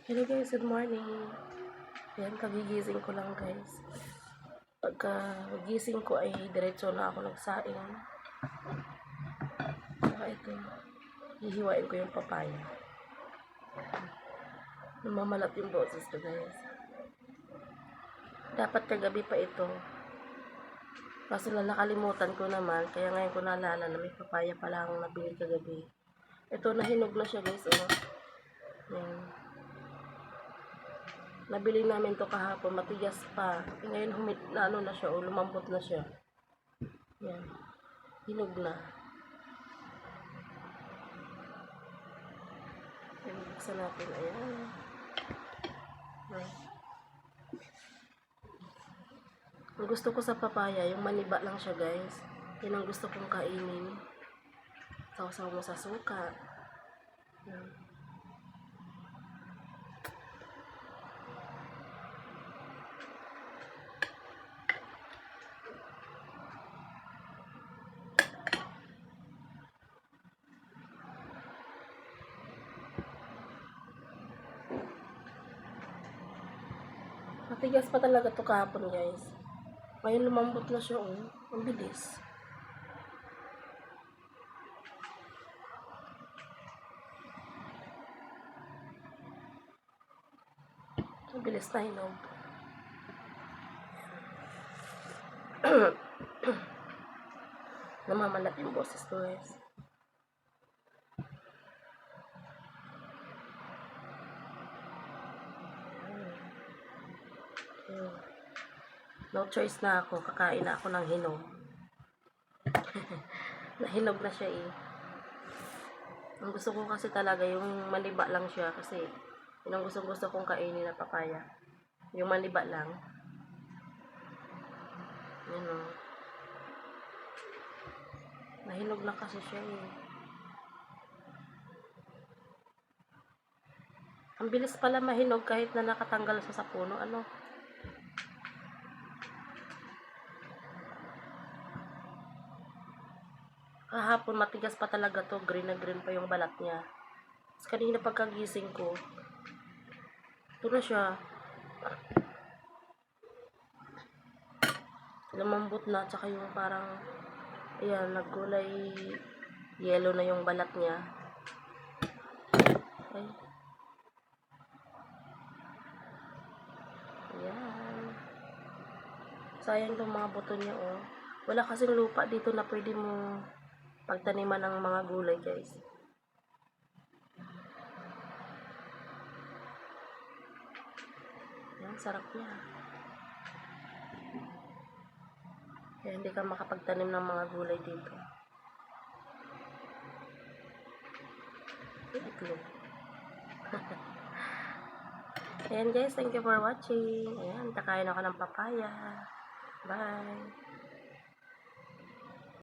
Hello guys, good morning. Ayan, kagigising ko lang guys. Pagka gising ko ay diretso na ako nagsaing. Saka ito, hihiwain ko yung papaya. Namamalat yung boses ko guys. Dapat kagabi pa ito. Kaso nakalimutan ko naman, kaya ngayon ko naalala na may papaya pala akong nabili kagabi. Ito, nahinog na siya guys. Ayan. Nabili namin to kahapon, matigas pa. Ngayon na siya, lumambot na siya. Yan. Hinog na. Buksan natin. Ayan. Ang gusto ko sa papaya, yung maniba lang siya guys. Yan ang gusto kong kainin. Sausaw mo sa suka. Yan. Matigas pa talaga to kahapon guys. Ngayon lumambot na siya, oh. Ang bilis. Ang bilis na hinog. Namamalat yung boses ko guys. No choice na ako, kakain na ako ng hinog. Nahinog na siya eh. Ang gusto ko kasi talaga yung maniba lang siya kasi yun ang gusto kong kainin na papaya. Yung maniba lang. Yun o. Nahinog na kasi siya eh. Ang bilis pala mahinog kahit na nakatanggal sa puno. Ano? Kahapon matigas pa talaga to, green na green pa yung balat niya. Tapos kanina pagkagising ko, ito na siya. Lumambot na, tsaka yung parang, ayan, naggulay yellow na yung balat niya. Okay. Ayan. Sayang itong mga buto niya, oh. Wala kasing lupa dito na pwede mo pagtaniman ng mga gulay guys. Yan, sarap niya. Kaya hindi ka makapagtanim ng mga gulay dito. Itlog. Ayan guys, thank you for watching. Ayan, kakain ako ng papaya. Bye!